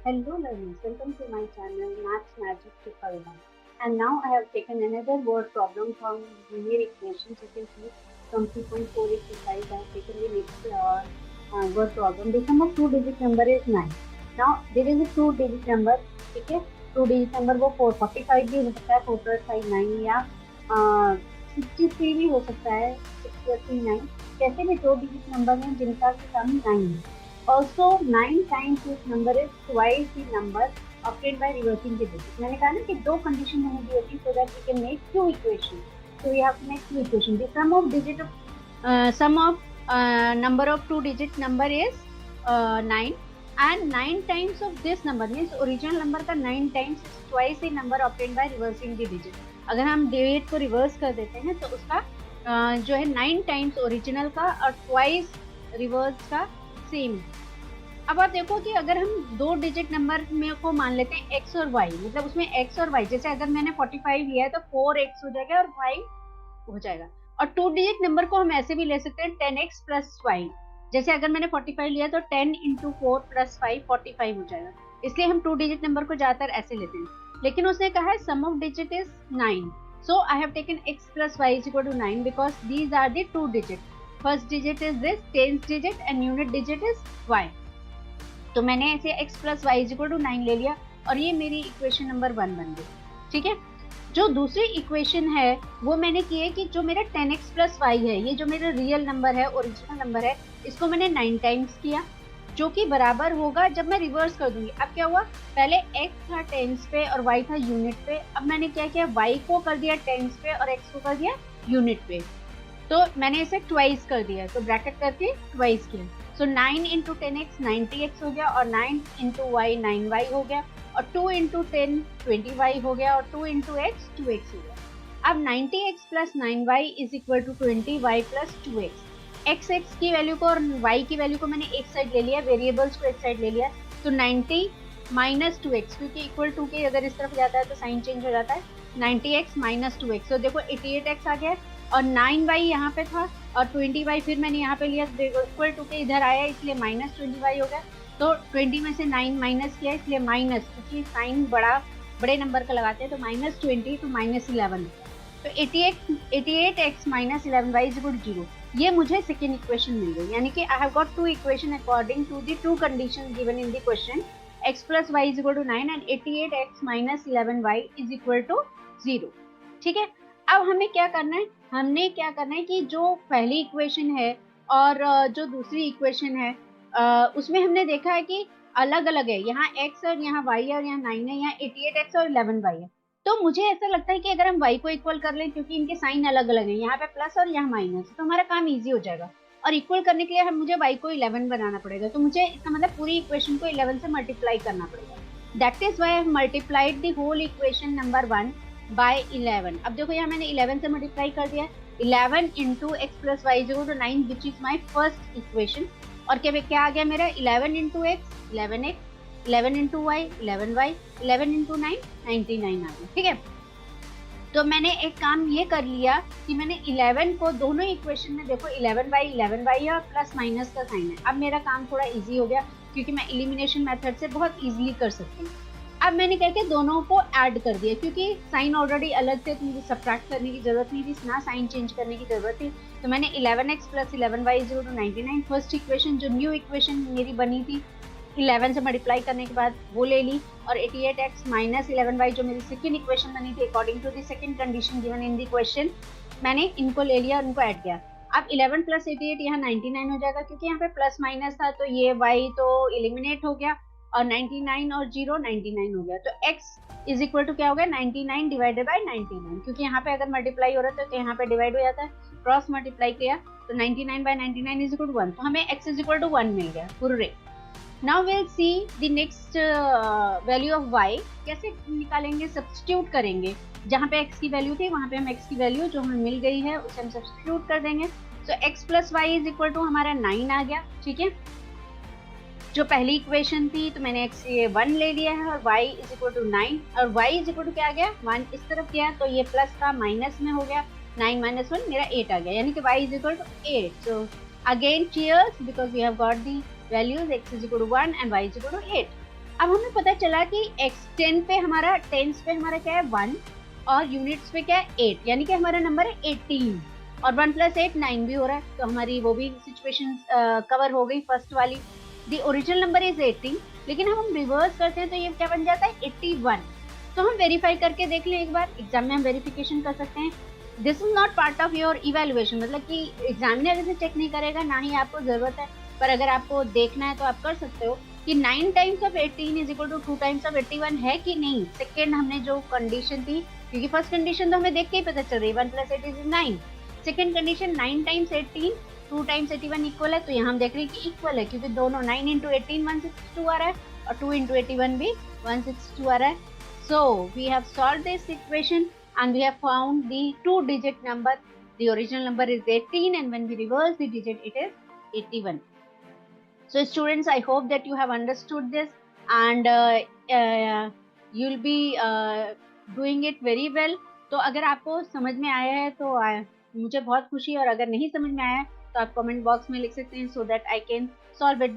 Hello learners, welcome to my channel Maths Magic 251. And now I have taken another word problem from linear equations. You can see from 3.4 exercise I have taken the next word problem. The sum of two digit number is 9. Now there is a two digit number, ठीक है? Two digit number वो 445 भी हो सकता है, 445 या 63 भी हो सकता है, 639. कैसे भी दो डिजिट नंबर हैं जिनका सम 9 है. Also, 9 times this number is twice the number obtained by reversing the digit. मैंने कहा ना कि दो condition हमें दी होती so that we can make two equations. So we have to make two equations. The sum of number of two digit number is 9 and 9 times of this number means original number का 9 times is twice the number obtained by reversing the digit. अगर हम digit को reverse कर देते हैं तो उसका जो है 9 times original का और twice reverse का सेम है. अब आप देखो कि अगर हम दो डिजिट नंबर में को मान लेते हैं x और y, मतलब उसमें x और y, जैसे अगर मैंने 45 लिया है तो 4x हो जाएगा और y हो जाएगा. और टू डिजिट नंबर को हम ऐसे भी ले सकते हैं 10x प्लस y, जैसे अगर मैंने 45 लिया तो 10 इंटू 4 प्लस 5 45 हो जाएगा. इसलिए हम टू डिजिट नंबर को ज्यादातर ऐसे लेते हैं. लेकिन उसने कहा है sum of digit is 9, so I have taken x plus y is equal to 9 because these are the two digit. First digit is this, tenth digit and unit digit is y. तो मैंने ऐसे x plus y is equal to 9 ले लिया और ये मेरी equation number 1 बन गई. ठीक है. जो दूसरी इक्वेशन है वो मैंने की है कि जो मेरा 10x प्लस वाई है, ये जो मेरा रियल नंबर है, ओरिजिनल नंबर है, इसको मैंने 9 टाइम्स किया, जो कि बराबर होगा जब मैं रिवर्स कर दूंगी. अब क्या हुआ, पहले x था टेंस पे और y था यूनिट पे. अब मैंने क्या किया, y को कर दिया टेंस पे और x को कर दिया यूनिट पे. तो मैंने इसे ट्वाइस कर दिया, तो ब्रैकेट करके ट्वाइस किया. सो 9 इंटू 10x 90x हो गया और 9 इंटू वाई 9y हो गया और 2 इंटू 10 20y हो गया और 2 इंटू x 2x हो गया. अब 90x plus 9y is equal to 20y plus 2x. x की वैल्यू को और y की वैल्यू को मैंने एक साइड ले लिया, वेरिएबल्स को एक साइड ले लिया. तो 90 माइनस 2x, क्योंकि इक्वल टू के अगर इस तरफ जाता है तो साइन चेंज हो जाता है. 90x माइनस 2x, तो देखो 88x आ गया और 9y यहाँ पे था और 20y फिर मैंने यहाँ पे लिया, इक्वल टू के इधर आया इसलिए माइनस 20y हो गया. तो 20 में से 9 माइनस किया इसलिए माइनस, क्योंकि साइन बड़े नंबर का लगाते हैं, तो माइनस 20 तो माइनस 11. तो 88x minus 11y is equal to 0. ये मुझे सेकेंड इक्वेशन मिल गई, यानी कि I have got two equation according to the two condition given in the question. x plus y is equal to 9 and 88x minus 11y is equal to 0. ठीक है. अब हमें क्या करना है, हमने क्या करना है कि जो पहली इक्वेशन है और जो दूसरी इक्वेशन है उसमें हमने देखा है कि अलग अलग है. यहाँ x और यहाँ y है और यहाँ 9 है, यहाँ 88x और 11y है. तो मुझे ऐसा लगता है कि अगर हम y को इक्वल कर लें, क्योंकि इनके साइन अलग अलग है, यहाँ पे प्लस और यहाँ माइनस, तो हमारा काम इजी हो जाएगा. और इक्वल करने के लिए हम मुझे y को 11 बनाना पड़ेगा, तो मुझे इसका मतलब पूरी इक्वेशन को 11 से मल्टीप्लाई करना पड़ेगा. That is why I have multiplied the whole equation number 1 by 11. अब देखो यहाँ मैंने 11 से मल्टीप्लाई कर दिया. 11 into x plus y is equal to 9 which is my first equation. और क्या आ गया मेरा, 11 into x 11x, 11 into y 11y, 11 into 9 99 आ गया. ठीक है. तो मैंने एक काम ये कर लिया कि मैंने 11 को दोनों इक्वेशन में, देखो 11y है और प्लस माइनस का साइन है. अब मेरा काम थोड़ा इजी हो गया क्योंकि मैं एलिमिनेशन मेथड से बहुत इजीली कर सकती हूँ. अब मैंने कहते दोनों को ऐड कर दिया, क्योंकि साइन ऑलरेडी अलग थे तो मुझे सब्ट्रैक्ट करने की जरूरत नहीं थी, ना साइन चेंज करने की जरूरत थी. तो मैंने 11x plus 11y is equal to 99 first equation, जो न्यू इक्वेशन मेरी बनी थी 11 से मल्टीप्लाई करने के बाद वो ले ली. और 88x माइनस 11y जो मेरी सेकेंड इक्वेशन बनी थी according to the second condition given in the question, मैंने इनको ले लिया और इनको ऐड किया. अब 11 प्लस 88 यहाँ 99 हो जाएगा, क्योंकि यहाँ पे प्लस माइनस था तो ये y तो एलिमिनेट हो गया और 99 और 0 99 हो गया. तो x इज इक्वल टू क्या हो गया, 99 डिवाइडेड बाय 99, क्योंकि यहाँ पे अगर मल्टीप्लाई हो रहा था तो यहाँ पे डिवाइड हो जाता है, क्रॉस मल्टीप्लाई किया तो 99 बाय 99 इज इक्वल टू 1. तो हमें x इज इक्वल टू 1 मिल गया पूरे. Now will see the next value of y. कैसे निकालेंगे, सब्स्टिट्यूट करेंगे. जहाँ पे x की वैल्यू थी वहाँ पे हम x की वैल्यू जो हमें मिल गई है उसे हम सब्स्टिट्यूट कर देंगे. तो x plus y is equal to हमारा 9 आ गया. ठीक है. जो पहली इक्वेशन थी तो मैंने x ये 1 ले लिया है और y इज इक्वल टू 9 और y इज इक्वल टू क्या आ गया, 1 इस तरफ गया तो ये प्लस था माइनस में हो गया, 9 माइनस 1 मेरा 8 आ गया, यानी कि y is equal to 8. So again cheers because we have got the values x is equal to 1 and y is equal to 8. अब हमें पता चला कि x10 पे हमारा टेंस पे हमारा क्या है 1 और यूनिट्स पे क्या है 8, यानी कि हमारा नंबर है 18 और 1 + 8 9 भी हो रहा है, तो हमारी वो भी सिचुएशन कवर हो गई फर्स्ट वाली। द ओरिजिनल नंबर इज 18, लेकिन हम रिवर्स करते हैं तो ये क्या बन जाता है 81। तो हम वेरीफाई करके देख लें एक बार, एग्जाम में हम वेरिफिकेशन कर सकते हैं। This is not part of your evaluation, मतलब कि एग्जामिनर इसे चेक नहीं करेगा, ना ही आपको जरूरत है, पर अगर आपको देखना है तो आप कर सकते हो कि 9 times of 18 is equal to 2 times of 81 है कि नहीं। सेकेंड हमने जो कंडीशन थी, क्योंकि फर्स्ट कंडीशन तो हमें देख के ही पता चल रही है 1 + 8 is 9। Second condition 9 times 18 2 times 81 equal है, तो यहाँ हम देख रहे हैं कि इक्वल है, क्योंकि दोनों 9 × 18 162 आ रहा है और 2 × 81 भी 162 आ रहा है। So we have solved this equation and we have found the two-digit number. The original number is 18 and when we reverse the digit it is 81. So students, I hope that you have understood this and you'll be doing it very well. तो अगर आपको समझ में आया है तो मुझे बहुत खुशी है, और अगर नहीं समझ में आया है तो आप कमेंट बॉक्स में लिख सकते हैं so that I can solve it.